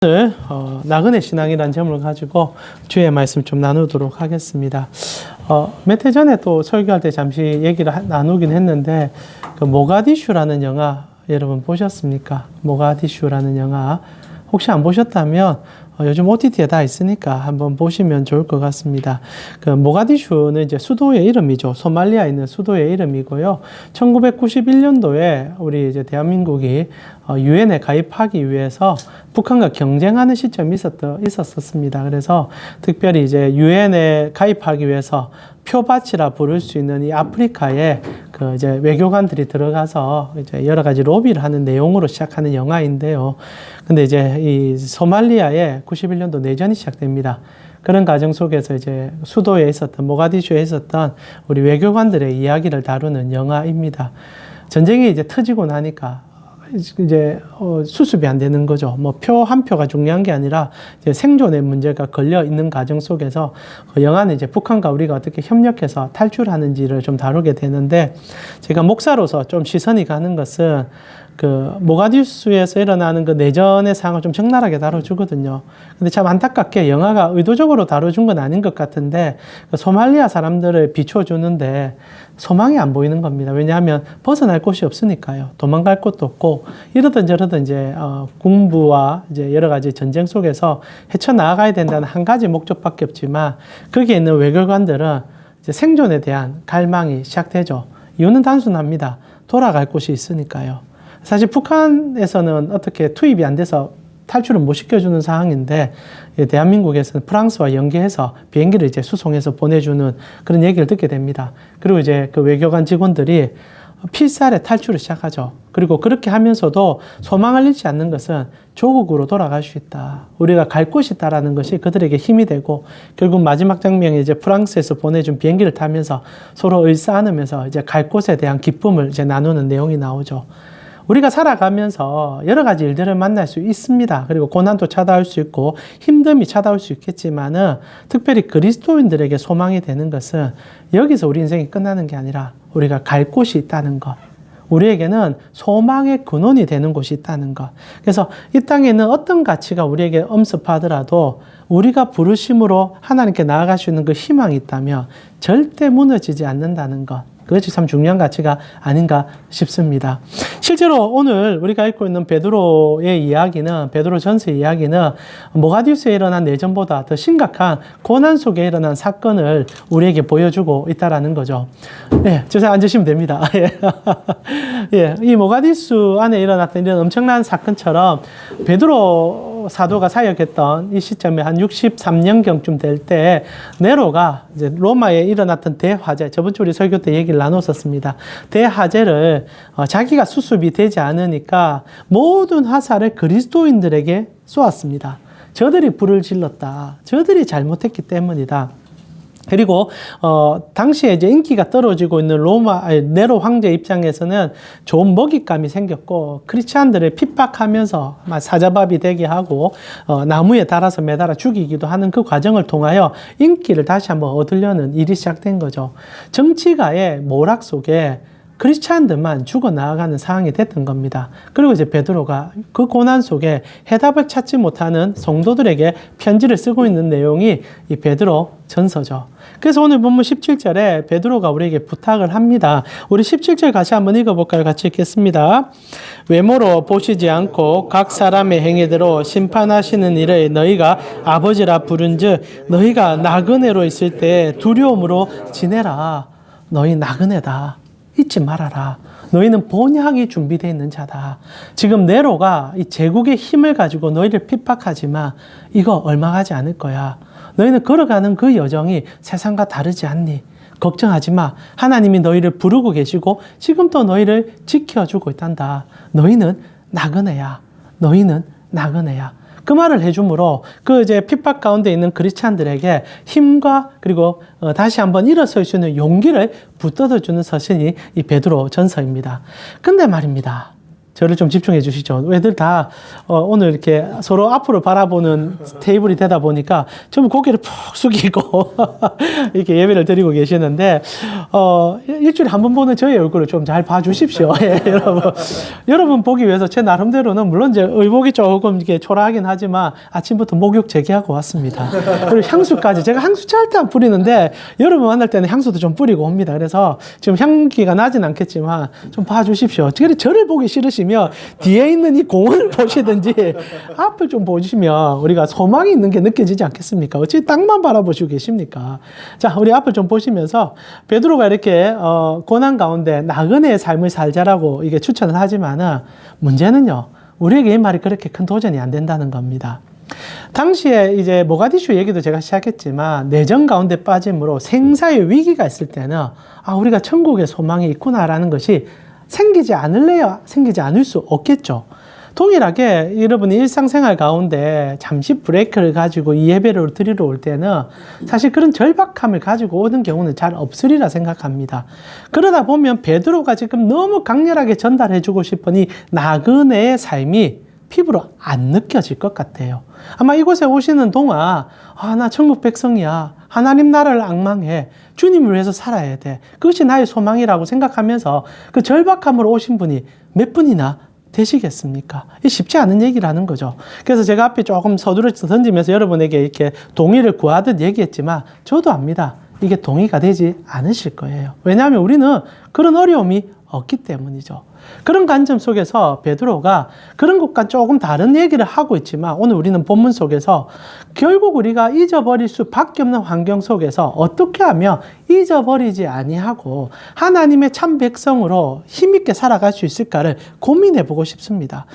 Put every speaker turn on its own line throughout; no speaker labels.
오늘 나그네 신앙이라는 제목을 가지고 주의 말씀 좀 나누도록 하겠습니다. 몇 해 전에 또 설교할 때 잠시 얘기를 나누긴 했는데 그 모가디슈라는 영화 여러분 보셨습니까? 모가디슈라는 영화 혹시 안 보셨다면 요즘 OTT에 다 있으니까 한번 보시면 좋을 것 같습니다. 그 모가디슈는 이제 수도의 이름이죠. 소말리아에 있는 수도의 이름이고요. 1991년도에 우리 이제 대한민국이 유엔에 가입하기 위해서 북한과 경쟁하는 시점이 있었습니다. 그래서 특별히 이제 유엔에 가입하기 위해서 표밭이라 부를 수 있는 이 아프리카에 그 이제 외교관들이 들어가서 이제 여러 가지 로비를 하는 내용으로 시작하는 영화인데요. 근데 이제 이 소말리아에 91년도 내전이 시작됩니다. 그런 과정 속에서 이제 수도에 있었던 모가디슈에 있었던 우리 외교관들의 이야기를 다루는 영화입니다. 전쟁이 이제 터지고 나니까 이제 수습이 안 되는 거죠. 뭐 표 한 표가 중요한 게 아니라 이제 생존의 문제가 걸려 있는 과정 속에서 영화는 이제 북한과 우리가 어떻게 협력해서 탈출하는지를 좀 다루게 되는데, 제가 목사로서 좀 시선이 가는 것은 그 모가디슈에서 일어나는 그 내전의 상황을 좀 적나라하게 다뤄주거든요. 근데 참 안타깝게 영화가 의도적으로 다뤄준 건 아닌 것 같은데 그 소말리아 사람들을 비춰주는데 소망이 안 보이는 겁니다. 왜냐하면 벗어날 곳이 없으니까요. 도망갈 곳도 없고 이러던 저러던 이제 군부와 이제 여러 가지 전쟁 속에서 헤쳐나가야 된다는 한 가지 목적밖에 없지만 거기에 있는 외교관들은 이제 생존에 대한 갈망이 시작되죠. 이유는 단순합니다. 돌아갈 곳이 있으니까요. 사실 북한에서는 어떻게 투입이 안 돼서 탈출을 못 시켜주는 상황인데 대한민국에서는 프랑스와 연계해서 비행기를 이제 수송해서 보내주는 그런 얘기를 듣게 됩니다. 그리고 이제 그 외교관 직원들이 필살에 탈출을 시작하죠. 그리고 그렇게 하면서도 소망을 잃지 않는 것은 조국으로 돌아갈 수 있다. 우리가 갈 곳이 있다라는 것이 그들에게 힘이 되고 결국 마지막 장면에 이제 프랑스에서 보내준 비행기를 타면서 서로 일싸안으면서 이제 갈 곳에 대한 기쁨을 이제 나누는 내용이 나오죠. 우리가 살아가면서 여러 가지 일들을 만날 수 있습니다. 그리고 고난도 찾아올 수 있고 힘듦이 찾아올 수 있겠지만은 특별히 그리스도인들에게 소망이 되는 것은 여기서 우리 인생이 끝나는 게 아니라 우리가 갈 곳이 있다는 것. 우리에게는 소망의 근원이 되는 곳이 있다는 것. 그래서 이 땅에 있는 어떤 가치가 우리에게 엄습하더라도 우리가 부르심으로 하나님께 나아갈 수 있는 그 희망이 있다면 절대 무너지지 않는다는 것. 그것이 참 중요한 가치가 아닌가 싶습니다. 실제로 오늘 우리가 읽고 있는 베드로의 이야기는, 베드로 전서 이야기는 모가디슈에 일어난 내전보다 더 심각한 고난 속에 일어난 사건을 우리에게 보여주고 있다라는 거죠. 예, 저기 앉으시면 됩니다. 예, 이 모가디슈 안에 일어났던 이런 엄청난 사건처럼 베드로 사도가 사역했던 이 시점에 한 63년경쯤 될 때 네로가 이제 로마에 일어났던 대화재, 저번 주 우리 설교 때 얘기를 나눴었습니다. 대화재를 자기가 수습이 되지 않으니까 모든 화살을 그리스도인들에게 쏘았습니다. 저들이 불을 질렀다. 저들이 잘못했기 때문이다. 그리고 당시에 이제 인기가 떨어지고 있는 네로 황제 입장에서는 좋은 먹잇감이 생겼고 크리스찬들을 핍박하면서 사자밥이 되게 하고 나무에 달아서 매달아 죽이기도 하는 그 과정을 통하여 인기를 다시 한번 얻으려는 일이 시작된 거죠. 정치가의 모락 속에 크리스찬들만 죽어나가는 상황이 됐던 겁니다. 그리고 이제 베드로가 그 고난 속에 해답을 찾지 못하는 성도들에게 편지를 쓰고 있는 내용이 이 베드로 전서죠. 그래서 오늘 본문 17절에 베드로가 우리에게 부탁을 합니다. 우리 17절 같이 한번 읽어볼까요? 같이 읽겠습니다. 외모로 보시지 않고 각 사람의 행위대로 심판하시는 일을 너희가 아버지라 부른즉 너희가 나그네로 있을 때 두려움으로 지내라. 너희 나그네다. 잊지 말아라. 너희는 본향이 준비되어 있는 자다. 지금 네로가 이 제국의 힘을 가지고 너희를 핍박하지만 이거 얼마 가지 않을 거야. 너희는 걸어가는 그 여정이 세상과 다르지 않니? 걱정하지 마. 하나님이 너희를 부르고 계시고 지금도 너희를 지켜주고 있단다. 너희는 나그네야. 너희는 나그네야. 그 말을 해주므로 그 이제 핍박 가운데 있는 크리스찬들에게 힘과 그리고 다시 한번 일어설 수 있는 용기를 붙들어주는 서신이 이 베드로 전서입니다. 근데 말입니다. 저를 좀 집중해 주시죠. 애들 다 오늘 이렇게 서로 앞으로 바라보는 테이블이 되다 보니까 좀 고개를 푹 숙이고 이렇게 예배를 드리고 계시는데 일주일에 한 번 보는 저의 얼굴을 좀 잘 봐주십시오. 예, 여러분 보기 위해서 제 나름대로는 물론 이제 의복이 조금 이렇게 초라하긴 하지만 아침부터 목욕 재개하고 왔습니다. 그리고 향수까지 제가 향수 절대 안 뿌리는데 여러분 만날 때는 향수도 좀 뿌리고 옵니다. 그래서 지금 향기가 나진 않겠지만 좀 봐주십시오. 저를 보기 싫으시면 뒤에 있는 이 공을 보시든지 앞을 좀 보시면 우리가 소망이 있는 게 느껴지지 않겠습니까? 어찌 땅만 바라보시고 계십니까? 자, 우리 앞을 좀 보시면서 베드로가 이렇게 고난 가운데 나그네의 삶을 살자라고 이게 추천을 하지만은 문제는요, 우리에게 이 말이 그렇게 큰 도전이 안 된다는 겁니다. 당시에 이제 모가디슈 얘기도 제가 시작했지만 내전 가운데 빠짐으로 생사의 위기가 있을 때는 우리가 천국의 소망이 있구나라는 것이 생기지 않을래야 생기지 않을 수 없겠죠. 동일하게 여러분이 일상생활 가운데 잠시 브레이크를 가지고 이 예배를 드리러 올 때는 사실 그런 절박함을 가지고 오는 경우는 잘 없으리라 생각합니다. 그러다 보면 베드로가 지금 너무 강렬하게 전달해주고 싶은 이 나그네의 삶이 피부로 안 느껴질 것 같아요. 아마 이곳에 오시는 동안 나 천국 백성이야. 하나님 나라를 앙망해. 주님을 위해서 살아야 돼. 그것이 나의 소망이라고 생각하면서 그 절박함으로 오신 분이 몇 분이나 되시겠습니까? 쉽지 않은 얘기라는 거죠. 그래서 제가 앞에 조금 서두르서 던지면서 여러분에게 이렇게 동의를 구하듯 얘기했지만 저도 압니다. 이게 동의가 되지 않으실 거예요. 왜냐하면 우리는 그런 어려움이 없기 때문이죠. 그런 관점 속에서 베드로가 그런 것과 조금 다른 얘기를 하고 있지만 오늘 우리는 본문 속에서 결국 우리가 잊어버릴 수밖에 없는 환경 속에서 어떻게 하면 잊어버리지 아니하고 하나님의 참 백성으로 힘있게 살아갈 수 있을까를 고민해 보고 싶습니다.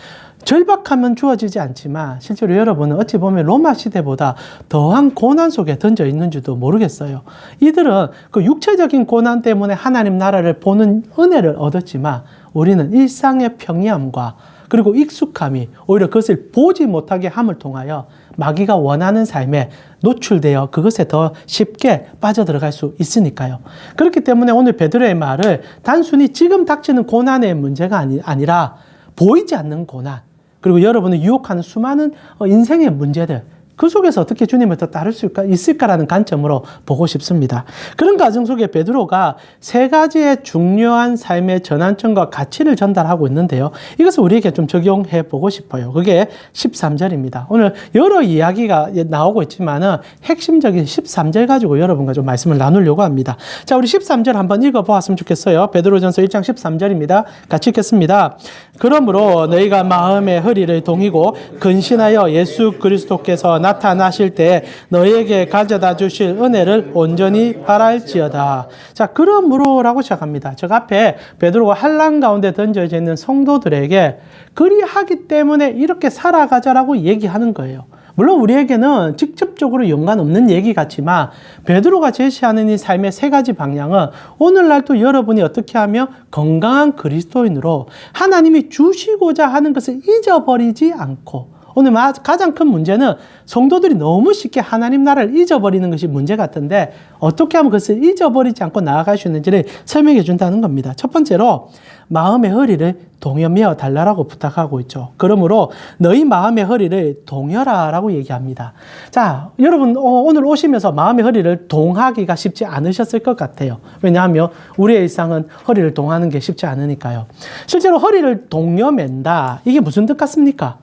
절박하면 주어지지 않지만 실제로 여러분은 어찌 보면 로마 시대보다 더한 고난 속에 던져 있는지도 모르겠어요. 이들은 그 육체적인 고난 때문에 하나님 나라를 보는 은혜를 얻었지만 우리는 일상의 평이함과 그리고 익숙함이 오히려 그것을 보지 못하게 함을 통하여 마귀가 원하는 삶에 노출되어 그것에 더 쉽게 빠져들어갈 수 있으니까요. 그렇기 때문에 오늘 베드로의 말을 단순히 지금 닥치는 고난의 문제가 아니라 보이지 않는 고난, 그리고 여러분을 유혹하는 수많은 인생의 문제들, 그 속에서 어떻게 주님을 더 따를 수 있을까라는 관점으로 보고 싶습니다. 그런 과정 속에 베드로가 세 가지의 중요한 삶의 전환점과 가치를 전달하고 있는데요. 이것을 우리에게 좀 적용해 보고 싶어요. 그게 13절입니다. 오늘 여러 이야기가 나오고 있지만은 핵심적인 13절 가지고 여러분과 좀 말씀을 나누려고 합니다. 자, 우리 13절 한번 읽어보았으면 좋겠어요. 베드로전서 1장 13절입니다. 같이 읽겠습니다. 그러므로 너희가 마음의 허리를 동이고 근신하여 예수 그리스도께서 나타나실 때 너희에게 가져다 주실 은혜를 온전히 바랄지어다. 자, 그러므로라고 시작합니다. 저 앞에 베드로가 환난 가운데 던져져 있는 성도들에게 그리하기 때문에 이렇게 살아가자라고 얘기하는 거예요. 물론 우리에게는 직접적으로 연관 없는 얘기 같지만 베드로가 제시하는 이 삶의 세 가지 방향은 오늘날 또 여러분이 어떻게 하면 건강한 그리스도인으로 하나님이 주시고자 하는 것을 잊어버리지 않고, 오늘 가장 큰 문제는 성도들이 너무 쉽게 하나님 나라를 잊어버리는 것이 문제 같은데 어떻게 하면 그것을 잊어버리지 않고 나아갈 수 있는지를 설명해 준다는 겁니다. 첫 번째로 마음의 허리를 동여매어 달라고 부탁하고 있죠. 그러므로 너희 마음의 허리를 동여라라고 얘기합니다. 자, 여러분 오늘 오시면서 마음의 허리를 동하기가 쉽지 않으셨을 것 같아요. 왜냐하면 우리의 일상은 허리를 동하는 게 쉽지 않으니까요. 실제로 허리를 동여맨다, 이게 무슨 뜻 같습니까?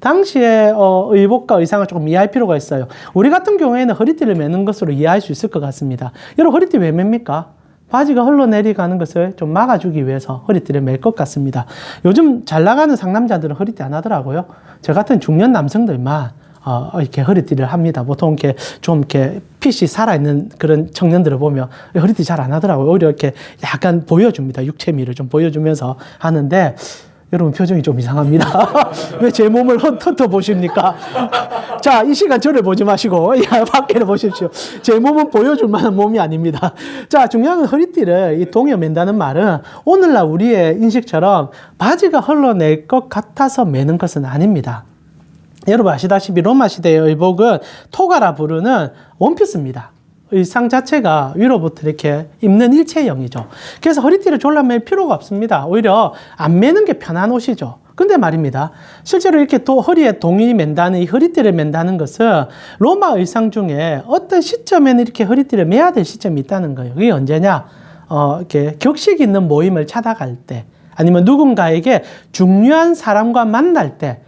당시에 의복과 의상을 조금 이해할 필요가 있어요. 우리 같은 경우에는 허리띠를 매는 것으로 이해할 수 있을 것 같습니다. 여러분, 허리띠 왜 맵니까? 바지가 흘러내려가는 것을 좀 막아주기 위해서 허리띠를 맬 것 같습니다. 요즘 잘 나가는 상남자들은 허리띠 안 하더라고요. 저 같은 중년 남성들만 이렇게 허리띠를 합니다. 보통 이렇게 좀 이렇게 핏이 살아있는 그런 청년들을 보면 허리띠 잘 안 하더라고요. 오히려 이렇게 약간 보여줍니다. 육체미를 좀 보여주면서 하는데 여러분 표정이 좀 이상합니다. 왜 제 몸을 훑어보십니까? 자, 이 시간 저를 보지 마시고 밖에를 보십시오. 제 몸은 보여줄 만한 몸이 아닙니다. 자, 중요한 건 허리띠를 이 동여맨다는 말은 오늘날 우리의 인식처럼 바지가 흘러낼 것 같아서 매는 것은 아닙니다. 여러분 아시다시피 로마 시대의 의복은 토가라 부르는 원피스입니다. 의상 자체가 위로부터 이렇게 입는 일체형이죠. 그래서 허리띠를 졸라맬 필요가 없습니다. 오히려 안 매는 게 편한 옷이죠. 근데 말입니다. 실제로 이렇게 또 허리에 동이 맨다는 이 허리띠를 맨다는 것은 로마 의상 중에 어떤 시점에는 이렇게 허리띠를 매야 될 시점이 있다는 거예요. 그게 언제냐? 이렇게 격식 있는 모임을 찾아갈 때, 아니면 누군가에게 중요한 사람과 만날 때,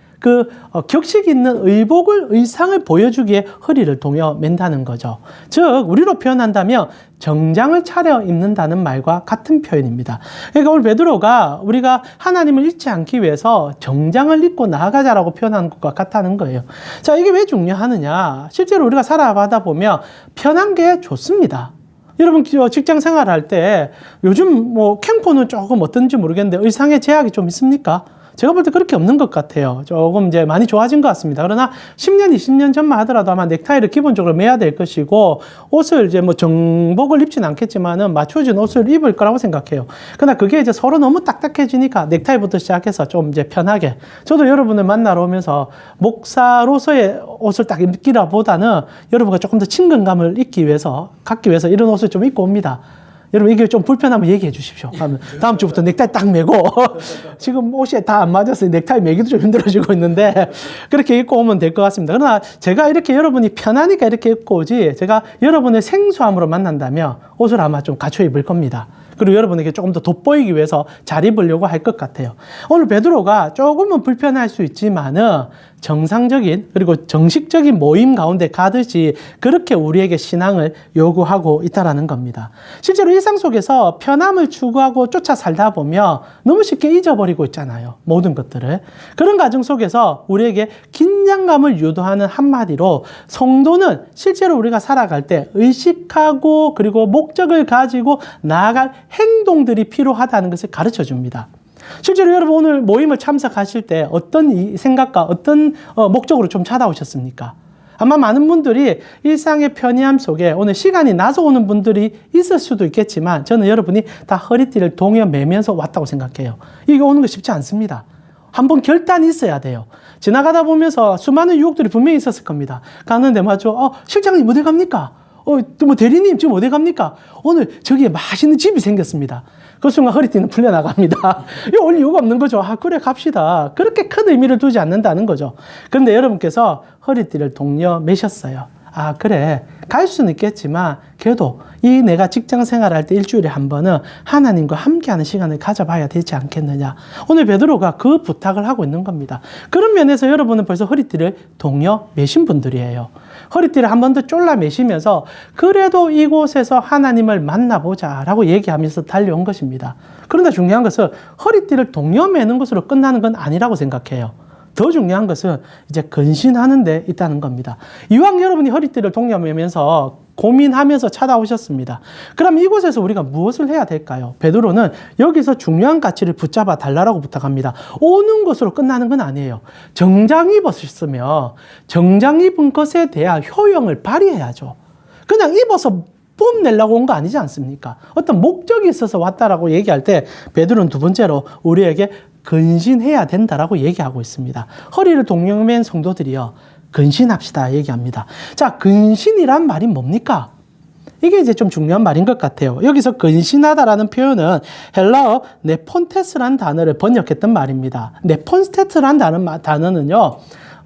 격식 있는 의상을 보여주기에 허리를 동여 맨다는 거죠. 즉, 우리로 표현한다면 정장을 차려 입는다는 말과 같은 표현입니다. 그러니까 오늘 베드로가 우리가 하나님을 잊지 않기 위해서 정장을 입고 나아가자라고 표현하는 것과 같다는 거예요. 자, 이게 왜 중요하느냐? 실제로 우리가 살아가다 보면 편한 게 좋습니다. 여러분 직장 생활할 때 요즘 캠코는 조금 어떤지 모르겠는데 의상에 제약이 좀 있습니까? 제가 볼 때 그렇게 없는 것 같아요. 조금 이제 많이 좋아진 것 같습니다. 그러나 10년, 20년 전만 하더라도 아마 넥타이를 기본적으로 매야 될 것이고, 옷을 이제 정복을 입진 않겠지만은 맞춰진 옷을 입을 거라고 생각해요. 그러나 그게 이제 서로 너무 딱딱해지니까 넥타이부터 시작해서 좀 이제 편하게. 저도 여러분을 만나러 오면서 목사로서의 옷을 딱 입기라 보다는 여러분과 조금 더 친근감을 갖기 위해서 이런 옷을 좀 입고 옵니다. 여러분 이게 좀 불편하면 얘기해 주십시오. 다음 주부터 넥타이 딱 매고 지금 옷이 다 안 맞아서 넥타이 매기도 좀 힘들어지고 있는데 그렇게 입고 오면 될 것 같습니다. 그러나 제가 이렇게 여러분이 편하니까 이렇게 입고 오지, 제가 여러분의 생소함으로 만난다면 옷을 아마 좀 갖춰 입을 겁니다. 그리고 여러분에게 조금 더 돋보이기 위해서 잘 입으려고 할 것 같아요. 오늘 베드로가 조금은 불편할 수 있지만은 정상적인 그리고 정식적인 모임 가운데 가듯이 그렇게 우리에게 신앙을 요구하고 있다라는 겁니다. 실제로 일상 속에서 편함을 추구하고 쫓아 살다 보면 너무 쉽게 잊어버리고 있잖아요. 모든 것들을. 그런 과정 속에서 우리에게 긴장감을 유도하는 한마디로, 성도는 실제로 우리가 살아갈 때 의식하고 그리고 목적을 가지고 나아갈 행동들이 필요하다는 것을 가르쳐 줍니다. 실제로 여러분 오늘 모임을 참석하실 때 어떤 생각과 어떤 목적으로 좀 찾아오셨습니까? 아마 많은 분들이 일상의 편의함 속에 오늘 시간이 나서 오는 분들이 있을 수도 있겠지만, 저는 여러분이 다 허리띠를 동여 매면서 왔다고 생각해요. 이게 오는 거 쉽지 않습니다. 한번 결단이 있어야 돼요. 지나가다 보면서 수많은 유혹들이 분명히 있었을 겁니다. 가는데 맞죠? 실장님 어디 갑니까? 대리님 지금 어디 갑니까? 오늘 저기에 맛있는 집이 생겼습니다. 그 순간 허리띠는 풀려나갑니다. 이거 올 이유가 없는 거죠. 그래 갑시다. 그렇게 큰 의미를 두지 않는다는 거죠. 그런데 여러분께서 허리띠를 동여 매셨어요. 그래 갈 수는 있겠지만 그래도 내가 직장 생활할 때 일주일에 한 번은 하나님과 함께하는 시간을 가져봐야 되지 않겠느냐. 오늘 베드로가 그 부탁을 하고 있는 겁니다. 그런 면에서 여러분은 벌써 허리띠를 동여 매신 분들이에요. 허리띠를 한 번 더 쫄라 매시면서 그래도 이곳에서 하나님을 만나보자 라고 얘기하면서 달려온 것입니다. 그런데 중요한 것은 허리띠를 동여 매는 것으로 끝나는 건 아니라고 생각해요. 더 중요한 것은 이제 근신하는 데 있다는 겁니다. 이왕 여러분이 허리띠를 동여 매면서 고민하면서 찾아오셨습니다. 그럼 이곳에서 우리가 무엇을 해야 될까요? 베드로는 여기서 중요한 가치를 붙잡아 달라고 부탁합니다. 오는 것으로 끝나는 건 아니에요. 정장 입었으면 정장 입은 것에 대한 효용을 발휘해야죠. 그냥 입어서 뽐내려고 온 거 아니지 않습니까? 어떤 목적이 있어서 왔다라고 얘기할 때 베드로는 두 번째로 우리에게 근신해야 된다라고 얘기하고 있습니다. 허리를 동여 맨 성도들이요, 근신합시다 얘기합니다. 자, 근신이란 말이 뭡니까? 이게 이제 좀 중요한 말인 것 같아요. 여기서 근신하다라는 표현은 헬라어 네폰테스라는 단어를 번역했던 말입니다. 네폰테스라는 단어는요,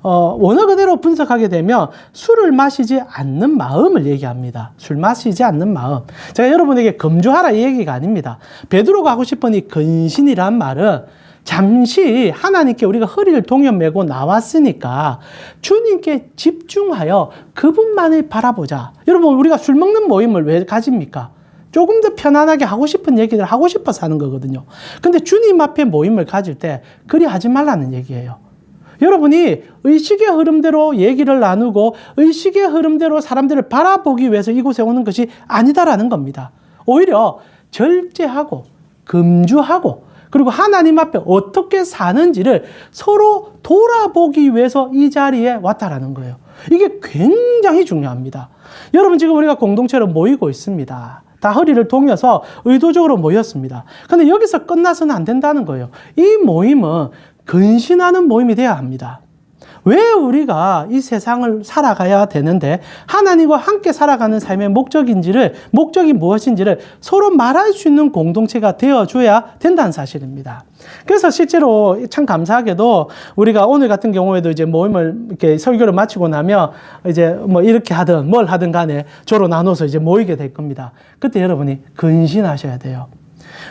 원어 그대로 분석하게 되면 술을 마시지 않는 마음을 얘기합니다. 술 마시지 않는 마음. 제가 여러분에게 금주하라 이 얘기가 아닙니다. 베드로가 하고 싶은 이 근신이란 말은 잠시 하나님께 우리가 허리를 동여 매고 나왔으니까 주님께 집중하여 그분만을 바라보자. 여러분 우리가 술 먹는 모임을 왜 가집니까? 조금 더 편안하게 하고 싶은 얘기를 하고 싶어서 하는 거거든요. 근데 주님 앞에 모임을 가질 때 그리 하지 말라는 얘기예요. 여러분이 의식의 흐름대로 얘기를 나누고 의식의 흐름대로 사람들을 바라보기 위해서 이곳에 오는 것이 아니다라는 겁니다. 오히려 절제하고 금주하고 그리고 하나님 앞에 어떻게 사는지를 서로 돌아보기 위해서 이 자리에 왔다라는 거예요. 이게 굉장히 중요합니다. 여러분 지금 우리가 공동체로 모이고 있습니다. 다 허리를 동여서 의도적으로 모였습니다. 근데 여기서 끝나서는 안 된다는 거예요. 이 모임은 근신하는 모임이 돼야 합니다. 왜 우리가 이 세상을 살아가야 되는데 하나님과 함께 살아가는 삶의 목적이 무엇인지를 서로 말할 수 있는 공동체가 되어줘야 된다는 사실입니다. 그래서 실제로 참 감사하게도 우리가 오늘 같은 경우에도 이제 모임을 이렇게 설교를 마치고 나면 이제 뭐 이렇게 하든 뭘 하든 간에 조로 나눠서 이제 모이게 될 겁니다. 그때 여러분이 근신하셔야 돼요.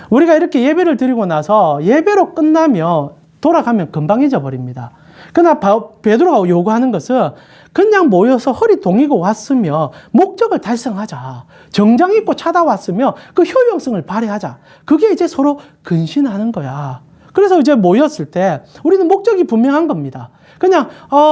우리가 이렇게 예배를 드리고 나서 예배로 끝나면 돌아가면 금방 잊어버립니다. 그러나 베드로가 요구하는 것은 그냥 모여서 허리 동이고 왔으며 목적을 달성하자. 정장 입고 찾아왔으며 그 효용성을 발휘하자. 그게 이제 서로 근신하는 거야. 그래서 이제 모였을 때 우리는 목적이 분명한 겁니다. 그냥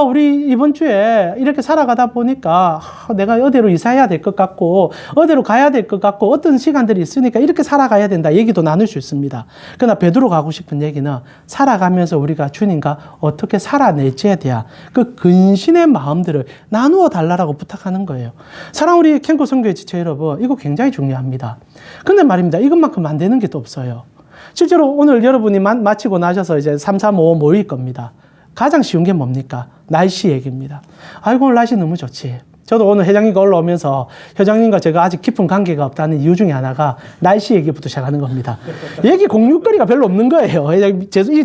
우리 이번 주에 이렇게 살아가다 보니까 내가 어디로 이사해야 될 것 같고 어디로 가야 될 것 같고 어떤 시간들이 있으니까 이렇게 살아가야 된다 얘기도 나눌 수 있습니다. 그러나 베드로가 하고 싶은 얘기는 살아가면서 우리가 주님과 어떻게 살아낼지에 대한 그 근신의 마음들을 나누어 달라고 부탁하는 거예요. 사랑 우리 캠프 선교회 지체 여러분, 이거 굉장히 중요합니다. 근데 말입니다. 이것만큼 안 되는 게 또 없어요. 실제로 오늘 여러분이 마치고 나셔서 이제 3, 4, 5 모일 겁니다. 가장 쉬운 게 뭡니까? 날씨 얘기입니다. 아이고, 오늘 날씨 너무 좋지. 저도 오늘 회장님과 올라오면서 회장님과 제가 아직 깊은 관계가 없다는 이유 중에 하나가 날씨 얘기부터 시작하는 겁니다. 얘기 공유거리가 별로 없는 거예요.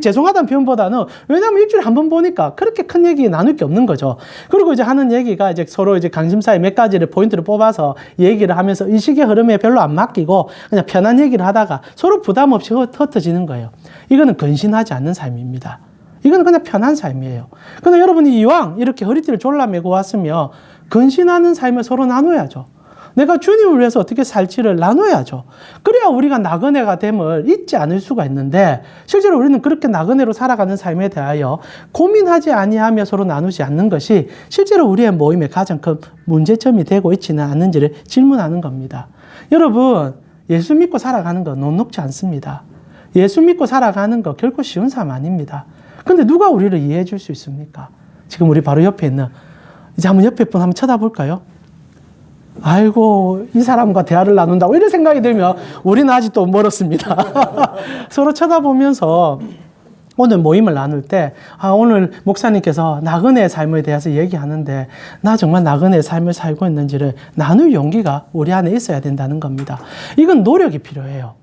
죄송하다는 표현보다는 왜냐하면 일주일에 한 번 보니까 그렇게 큰 얘기 나눌 게 없는 거죠. 그리고 이제 하는 얘기가 이제 서로 이제 관심사의 몇 가지를 포인트를 뽑아서 얘기를 하면서 의식의 흐름에 별로 안 맡기고 그냥 편한 얘기를 하다가 서로 부담 없이 흩어지는 거예요. 이거는 근신하지 않는 삶입니다. 이건 그냥 편한 삶이에요. 그런데 여러분이 이왕 이렇게 허리띠를 졸라매고 왔으면 근신하는 삶을 서로 나눠야죠. 내가 주님을 위해서 어떻게 살지를 나눠야죠. 그래야 우리가 나그네가 됨을 잊지 않을 수가 있는데 실제로 우리는 그렇게 나그네로 살아가는 삶에 대하여 고민하지 아니하며 서로 나누지 않는 것이 실제로 우리의 모임의 가장 큰 문제점이 되고 있지는 않는지를 질문하는 겁니다. 여러분, 예수 믿고 살아가는 거 녹록지 않습니다. 예수 믿고 살아가는 거 결코 쉬운 삶 아닙니다. 근데 누가 우리를 이해해 줄 수 있습니까? 지금 우리 바로 옆에 있는, 이제 한번 옆에 분 한번 쳐다볼까요? 아이고, 이 사람과 대화를 나눈다고 이런 생각이 들면 우리는 아직도 멀었습니다. 서로 쳐다보면서 오늘 모임을 나눌 때, 오늘 목사님께서 나그네의 삶에 대해서 얘기하는데 나 정말 나그네의 삶을 살고 있는지를 나눌 용기가 우리 안에 있어야 된다는 겁니다. 이건 노력이 필요해요.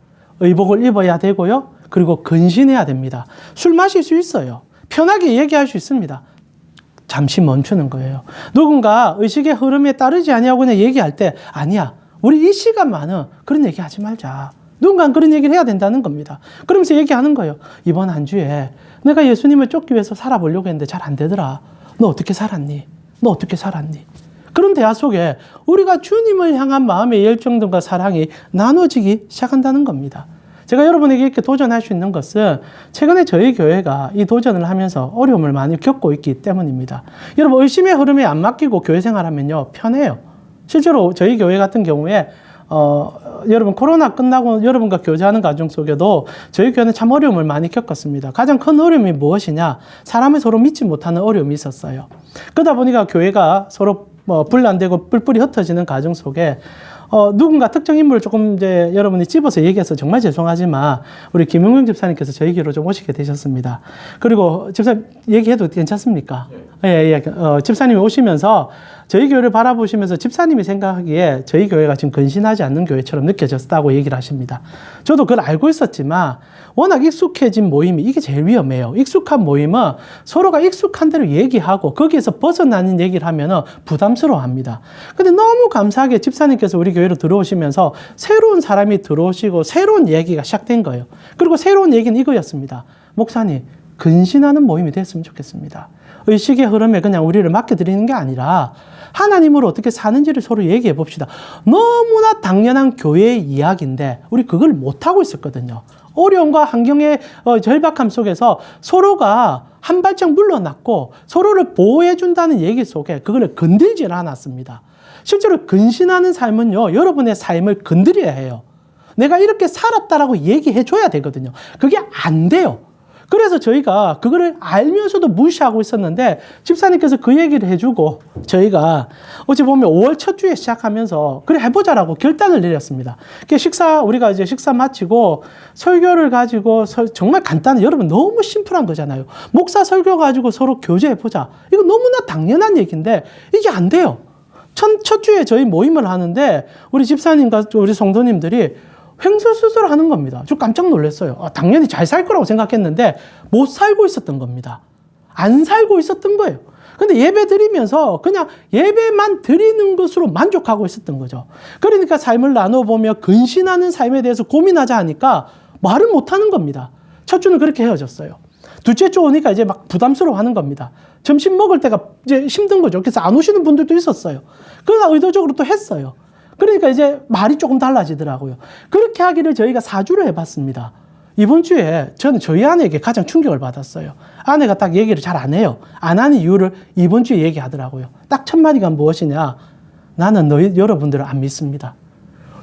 의복을 입어야 되고요. 그리고 근신해야 됩니다. 술 마실 수 있어요. 편하게 얘기할 수 있습니다. 잠시 멈추는 거예요. 누군가 의식의 흐름에 따르지 아니하고 그냥 얘기할 때 아니야. 우리 이 시간만은 그런 얘기 하지 말자. 누군가는 그런 얘기를 해야 된다는 겁니다. 그러면서 얘기하는 거예요. 이번 한 주에 내가 예수님을 쫓기 위해서 살아보려고 했는데 잘 안 되더라. 너 어떻게 살았니? 너 어떻게 살았니? 그런 대화 속에 우리가 주님을 향한 마음의 열정과 사랑이 나눠지기 시작한다는 겁니다. 제가 여러분에게 이렇게 도전할 수 있는 것은 최근에 저희 교회가 이 도전을 하면서 어려움을 많이 겪고 있기 때문입니다. 여러분, 의심의 흐름에 안 맡기고 교회 생활하면요, 편해요. 실제로 저희 교회 같은 경우에 여러분 코로나 끝나고 여러분과 교제하는 과정 속에도 저희 교회는 참 어려움을 많이 겪었습니다. 가장 큰 어려움이 무엇이냐? 사람을 서로 믿지 못하는 어려움이 있었어요. 그러다 보니까 교회가 서로 분란되고 뿔뿔이 흩어지는 과정 속에 누군가 특정 인물을 조금 이제 여러분이 집어서 얘기해서 정말 죄송하지만 우리 김용경 집사님께서 저희 교회로 좀 오시게 되셨습니다. 그리고 집사님 얘기해도 괜찮습니까? 예. 집사님이 오시면서 저희 교회를 바라보시면서 집사님이 생각하기에 저희 교회가 지금 근신하지 않는 교회처럼 느껴졌다고 얘기를 하십니다. 저도 그걸 알고 있었지만 워낙 익숙해진 모임이 이게 제일 위험해요. 익숙한 모임은 서로가 익숙한 대로 얘기하고 거기에서 벗어나는 얘기를 하면 부담스러워합니다. 근데 너무 감사하게 집사님께서 우리 교회로 들어오시면서 새로운 사람이 들어오시고 새로운 얘기가 시작된 거예요. 그리고 새로운 얘기는 이거였습니다. 목사님, 근신하는 모임이 됐으면 좋겠습니다. 의식의 흐름에 그냥 우리를 맡겨드리는 게 아니라 하나님으로 어떻게 사는지를 서로 얘기해 봅시다. 너무나 당연한 교회의 이야기인데 우리 그걸 못하고 있었거든요. 어려움과 환경의 절박함 속에서 서로가 한 발짝 물러났고 서로를 보호해준다는 얘기 속에 그걸 건들질 않았습니다. 실제로 근신하는 삶은요, 여러분의 삶을 건드려야 해요. 내가 이렇게 살았다라고 얘기해줘야 되거든요. 그게 안 돼요. 그래서 저희가 그거를 알면서도 무시하고 있었는데 집사님께서 그 얘기를 해주고 저희가 어찌 보면 5월 첫 주에 시작하면서 그래 해보자라고 결단을 내렸습니다. 우리가 이제 식사 마치고 설교를 가지고 정말 간단한, 여러분 너무 심플한 거잖아요. 목사 설교 가지고 서로 교제해보자. 이거 너무나 당연한 얘기인데 이게 안 돼요. 첫 주에 저희 모임을 하는데 우리 집사님과 우리 성도님들이 횡설수설 하는 겁니다. 저 깜짝 놀랐어요. 당연히 잘 살 거라고 생각했는데 못 살고 있었던 겁니다. 안 살고 있었던 거예요. 근데 예배 드리면서 그냥 예배만 드리는 것으로 만족하고 있었던 거죠. 그러니까 삶을 나눠보며 근신하는 삶에 대해서 고민하자 하니까 말을 못 하는 겁니다. 첫 주는 그렇게 헤어졌어요. 둘째 주 오니까 이제 막 부담스러워 하는 겁니다. 점심 먹을 때가 이제 힘든 거죠. 그래서 안 오시는 분들도 있었어요. 그러나 의도적으로 또 했어요. 그러니까 이제 말이 조금 달라지더라고요. 그렇게 하기를 저희가 4주를 해봤습니다. 이번 주에 저는 저희 아내에게 가장 충격을 받았어요. 아내가 딱 얘기를 잘 안 해요. 안 하는 이유를 이번 주에 얘기하더라고요. 딱 첫 마디가 무엇이냐. 나는 여러분들을 안 믿습니다.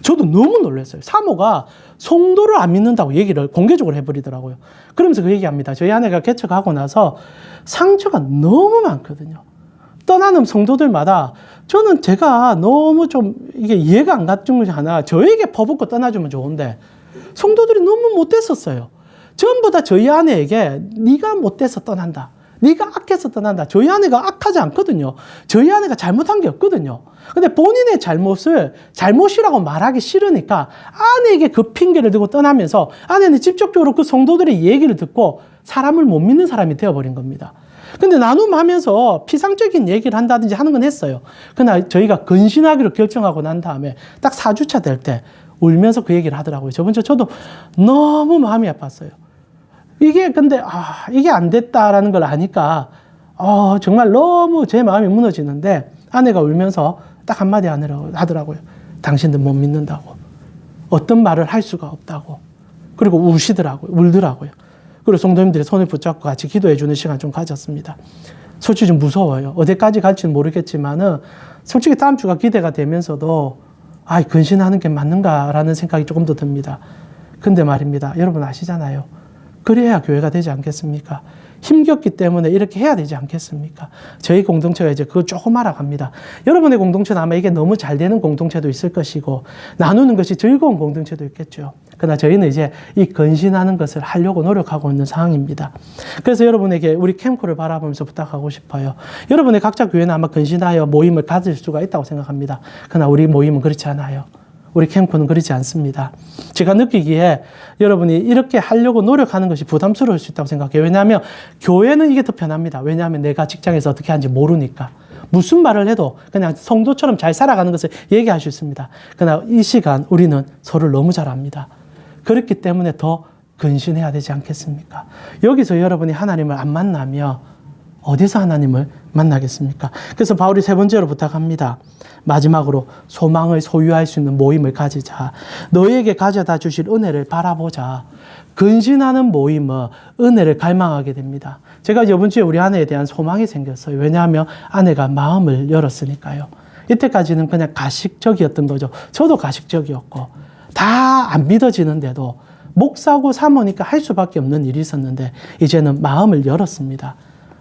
저도 너무 놀랐어요. 사모가 성도를 안 믿는다고 얘기를 공개적으로 해버리더라고요. 그러면서 그 얘기합니다. 저희 아내가 개척하고 나서 상처가 너무 많거든요. 떠나는 성도들마다 저는 제가 너무 좀 이게 이해가 안 갔던 것이 하나, 저에게 퍼붓고 떠나주면 좋은데 성도들이 너무 못됐었어요. 전부 다 저희 아내에게 네가 못돼서 떠난다, 네가 악해서 떠난다. 저희 아내가 악하지 않거든요. 저희 아내가 잘못한 게 없거든요. 근데 본인의 잘못을 잘못이라고 말하기 싫으니까 아내에게 그 핑계를 대고 떠나면서 아내는 직접적으로 그 성도들의 얘기를 듣고 사람을 못 믿는 사람이 되어버린 겁니다. 근데 나눔하면서 피상적인 얘기를 한다든지 하는 건 했어요. 그러나 저희가 근신하기로 결정하고 난 다음에 딱 4주차 될 때 울면서 그 얘기를 하더라고요. 저번 주에 저도 너무 마음이 아팠어요. 이게 근데 이게 안 됐다라는 걸 아니까 정말 너무 제 마음이 무너지는데 아내가 울면서 딱 한마디 하더라고요. 당신들 못 믿는다고. 어떤 말을 할 수가 없다고. 그리고 울더라고요. 그리고 성도님들이 손을 붙잡고 같이 기도해 주는 시간 좀 가졌습니다. 솔직히 좀 무서워요. 어디까지 갈지는 모르겠지만은 솔직히 다음 주가 기대가 되면서도 근신하는 게 맞는가라는 생각이 조금 더 듭니다. 근데 말입니다. 여러분 아시잖아요. 그래야 교회가 되지 않겠습니까? 힘겹기 때문에 이렇게 해야 되지 않겠습니까? 저희 공동체가 이제 그거 조금 알아갑니다. 여러분의 공동체는 아마 이게 너무 잘 되는 공동체도 있을 것이고 나누는 것이 즐거운 공동체도 있겠죠. 그러나 저희는 이제 이 근신하는 것을 하려고 노력하고 있는 상황입니다. 그래서 여러분에게 우리 캠코를 바라보면서 부탁하고 싶어요. 여러분의 각자 교회는 아마 근신하여 모임을 가질 수가 있다고 생각합니다. 그러나 우리 모임은 그렇지 않아요. 우리 캠코는 그렇지 않습니다. 제가 느끼기에 여러분이 이렇게 하려고 노력하는 것이 부담스러울 수 있다고 생각해요. 왜냐하면 교회는 이게 더 편합니다. 왜냐하면 내가 직장에서 어떻게 하는지 모르니까. 무슨 말을 해도 그냥 성도처럼 잘 살아가는 것을 얘기할 수 있습니다. 그러나 이 시간 우리는 서로를 너무 잘 압니다. 그렇기 때문에 더 근신해야 되지 않겠습니까? 여기서 여러분이 하나님을 안 만나면 어디서 하나님을 만나겠습니까? 그래서 바울이 세 번째로 부탁합니다. 마지막으로 소망을 소유할 수 있는 모임을 가지자. 너희에게 가져다 주실 은혜를 바라보자. 근신하는 모임은 은혜를 갈망하게 됩니다. 제가 이번 주에 우리 아내에 대한 소망이 생겼어요. 왜냐하면 아내가 마음을 열었으니까요. 이때까지는 그냥 가식적이었던 거죠. 저도 가식적이었고 다 안 믿어지는데도 목사고 사모니까 할 수밖에 없는 일이 있었는데 이제는 마음을 열었습니다.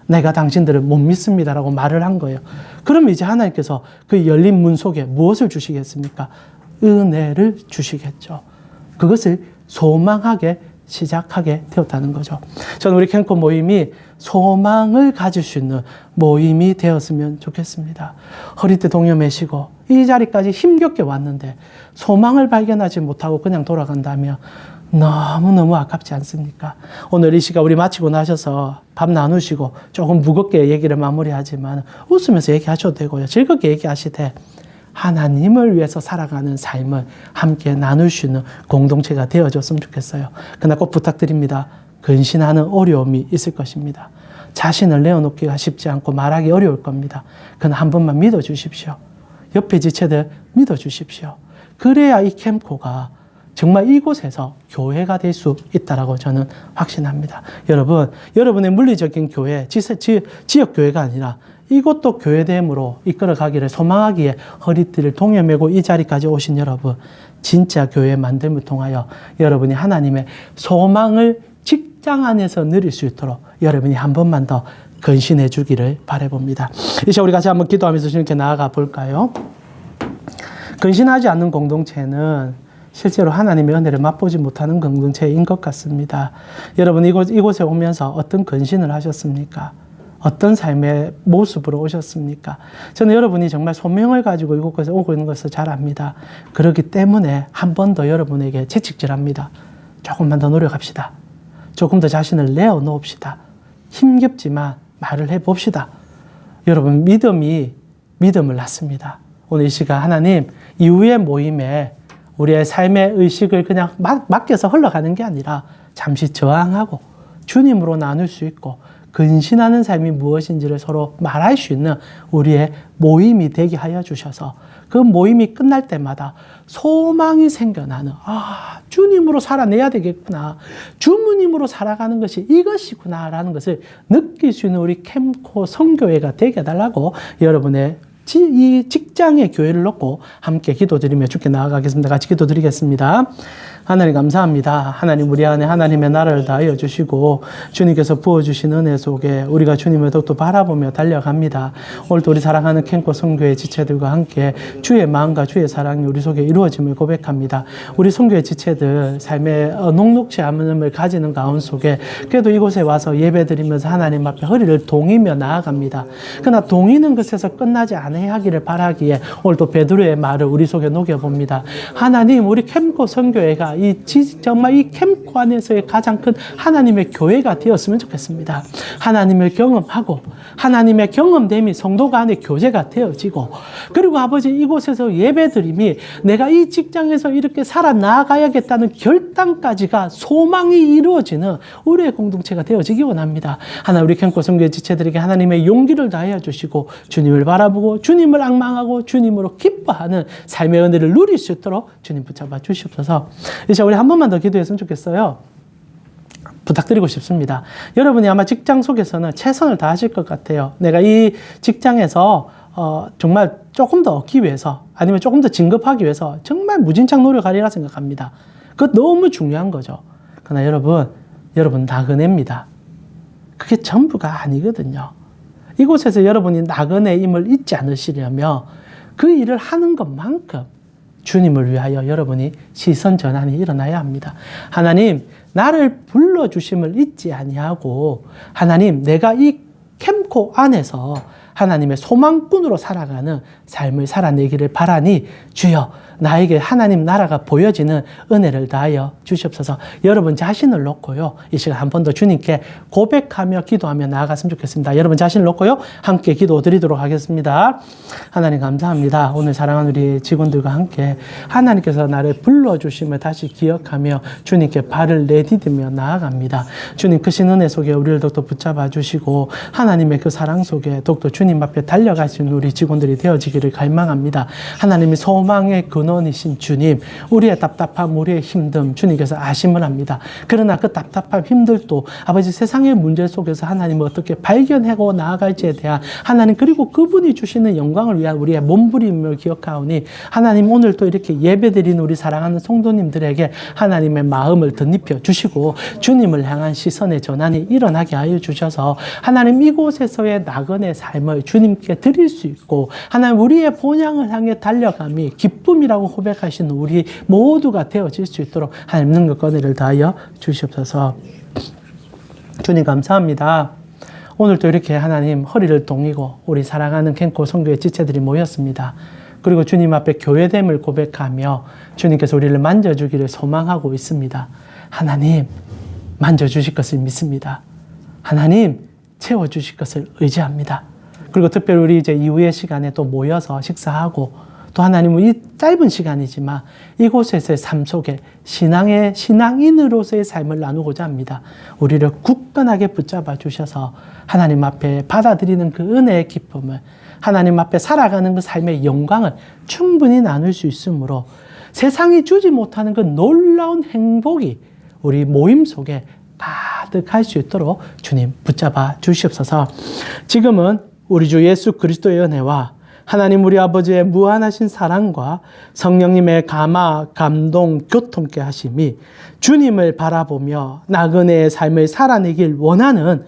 내가 당신들을 못 믿습니다라고 말을 한 거예요. 그러면 이제 하나님께서 그 열린 문 속에 무엇을 주시겠습니까? 은혜를 주시겠죠. 그것을 소망하게 시작하게 되었다는 거죠. 저는 우리 캠코 모임이 소망을 가질 수 있는 모임이 되었으면 좋겠습니다. 허리띠 동여매시고 이 자리까지 힘겹게 왔는데 소망을 발견하지 못하고 그냥 돌아간다면 너무너무 아깝지 않습니까? 오늘 이 시간 우리 마치고 나셔서 밥 나누시고 조금 무겁게 얘기를 마무리하지만 웃으면서 얘기하셔도 되고요. 즐겁게 얘기하시되 하나님을 위해서 살아가는 삶을 함께 나눌 수 있는 공동체가 되어줬으면 좋겠어요. 그러나 꼭 부탁드립니다. 근신하는 어려움이 있을 것입니다. 자신을 내어놓기가 쉽지 않고 말하기 어려울 겁니다. 그러나 한 번만 믿어주십시오. 옆에 지체들 믿어주십시오. 그래야 이 캠코가 정말 이곳에서 교회가 될 수 있다라고 저는 확신합니다. 여러분, 여러분의 물리적인 교회, 지역 교회가 아니라 이것도 교회됨으로 이끌어가기를 소망하기에 허리띠를 동여매고 이 자리까지 오신 여러분, 진짜 교회 만듦을 통하여 여러분이 하나님의 소망을 직접 직장 안에서 누릴 수 있도록 여러분이 한 번만 더 근신해 주기를 바라봅니다. 이제 우리 같이 한번 기도하면서 주님께 나아가 볼까요? 근신하지 않는 공동체는 실제로 하나님의 은혜를 맛보지 못하는 공동체인 것 같습니다. 여러분 이곳에 오면서 어떤 근신을 하셨습니까? 어떤 삶의 모습으로 오셨습니까? 저는 여러분이 정말 소명을 가지고 이곳에 오고 있는 것을 잘 압니다. 그렇기 때문에 한 번 더 여러분에게 채찍질합니다. 조금만 더 노력합시다. 조금 더 자신을 내어놓읍시다. 힘겹지만 말을 해봅시다. 여러분 믿음을 낳습니다. 오늘 이 시간 하나님 이후의 모임에 우리의 삶의 의식을 그냥 맡겨서 흘러가는 게 아니라 잠시 저항하고 주님으로 나눌 수 있고 근신하는 삶이 무엇인지를 서로 말할 수 있는 우리의 모임이 되게 하여 주셔서 그 모임이 끝날 때마다 소망이 생겨나는 주님으로 살아내야 되겠구나. 주님으로 살아가는 것이 이것이구나 라는 것을 느낄 수 있는 우리 캠코 선교회가 되게 해달라고 여러분의 이 직장의 교회를 놓고 함께 기도드리며 주께 나아가겠습니다. 같이 기도드리겠습니다. 하나님 감사합니다. 하나님 우리 안에 하나님의 나라를 다하여 주시고 주님께서 부어주신 은혜 속에 우리가 주님을 더욱더 바라보며 달려갑니다. 오늘도 우리 사랑하는 캠코 선교회 지체들과 함께 주의 마음과 주의 사랑이 우리 속에 이루어짐을 고백합니다. 우리 선교회 지체들 삶의 녹록지 않음을 가지는 가운 속에 그래도 이곳에 와서 예배드리면서 하나님 앞에 허리를 동이며 나아갑니다. 그러나 동이는 것에서 끝나지 않아야 하기를 바라기에 오늘도 베드로의 말을 우리 속에 녹여봅니다. 하나님 우리 캠코 선교회가 정말 이 캠코 안에서의 가장 큰 하나님의 교회가 되었으면 좋겠습니다. 하나님을 경험하고 하나님의 경험됨이 성도가 안에 교제가 되어지고 그리고 아버지 이곳에서 예배드림이 내가 이 직장에서 이렇게 살아나가야겠다는 결단까지가 소망이 이루어지는 우리의 공동체가 되어지기 원합니다. 하나님 우리 캠코 선교회 지체들에게 하나님의 용기를 다하여 주시고 주님을 바라보고 주님을 앙망하고 주님으로 기뻐하는 삶의 은혜를 누릴 수 있도록 주님 붙잡아 주시옵소서. 이제 우리 한 번만 더 기도했으면 좋겠어요. 부탁드리고 싶습니다. 여러분이 아마 직장 속에서는 최선을 다하실 것 같아요. 내가 이 직장에서 정말 조금 더 얻기 위해서 아니면 조금 더 진급하기 위해서 정말 무진장 노력하리라 생각합니다. 그거 너무 중요한 거죠. 그러나 여러분 나그네입니다. 그게 전부가 아니거든요. 이곳에서 여러분이 나그네임을 잊지 않으시려면 그 일을 하는 것만큼 주님을 위하여 여러분이 시선 전환이 일어나야 합니다. 하나님 나를 불러주심을 잊지 아니하고 하나님 내가 이 캠코 안에서 하나님의 소망꾼으로 살아가는 삶을 살아내기를 바라니 주여 나에게 하나님 나라가 보여지는 은혜를 다하여 주시옵소서. 여러분 자신을 놓고요. 이 시간 한 번 더 주님께 고백하며 기도하며 나아갔으면 좋겠습니다. 여러분 자신을 놓고요. 함께 기도 드리도록 하겠습니다. 하나님 감사합니다. 오늘 사랑하는 우리 직원들과 함께 하나님께서 나를 불러주심을 다시 기억하며 주님께 발을 내디디며 나아갑니다. 주님 크신 은혜 속에 우리를 더욱더 붙잡아 주시고 하나님의 그 사랑 속에 더욱더 주님 앞에 달려갈 수 있는 우리 직원들이 되어지기를 갈망합니다. 하나님이 소망의 근원이신 주님, 우리의 답답함, 우리의 힘듦 주님께서 아심을 합니다. 그러나 그 답답함, 힘들도 아버지 세상의 문제 속에서 하나님을 어떻게 발견하고 나아갈지에 대한 하나님 그리고 그분이 주시는 영광을 위한 우리의 몸부림을 기억하오니 하나님 오늘 또 이렇게 예배드리는 우리 사랑하는 성도님들에게 하나님의 마음을 덧입혀 주시고 주님을 향한 시선의 전환이 일어나게 하여 주셔서 하나님 이곳에서의 나그네 삶을 주님께 드릴 수 있고 하나님 우리의 본향을 향해 달려감이 기쁨이라고 고백하시는 우리 모두가 되어질 수 있도록 하나님 능력과 은혜를 다하여 주시옵소서. 주님 감사합니다. 오늘도 이렇게 하나님 허리를 동이고 우리 사랑하는 캠코 선교회 지체들이 모였습니다. 그리고 주님 앞에 교회됨을 고백하며 주님께서 우리를 만져주기를 소망하고 있습니다. 하나님 만져주실 것을 믿습니다. 하나님 채워주실 것을 의지합니다. 그리고 특별히 우리 이제 이후의 시간에 또 모여서 식사하고 또 하나님은 이 짧은 시간이지만 이곳에서의 삶 속에 신앙인으로서의 삶을 나누고자 합니다. 우리를 굳건하게 붙잡아 주셔서 하나님 앞에 받아들이는 그 은혜의 기쁨을 하나님 앞에 살아가는 그 삶의 영광을 충분히 나눌 수 있으므로 세상이 주지 못하는 그 놀라운 행복이 우리 모임 속에 가득할 수 있도록 주님 붙잡아 주시옵소서. 지금은 우리 주 예수 그리스도의 은혜와 하나님 우리 아버지의 무한하신 사랑과 성령님의 감화, 감동, 교통케 하심이 주님을 바라보며 나그네의 삶을 살아내길 원하는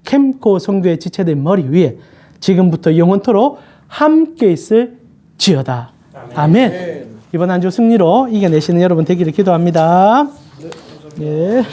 캠코 성도의 지체된 머리 위에 지금부터 영원토록 함께 있을 지어다. 아멘. 이번 한 주 승리로 이겨내시는 여러분 되기를 기도합니다. 예.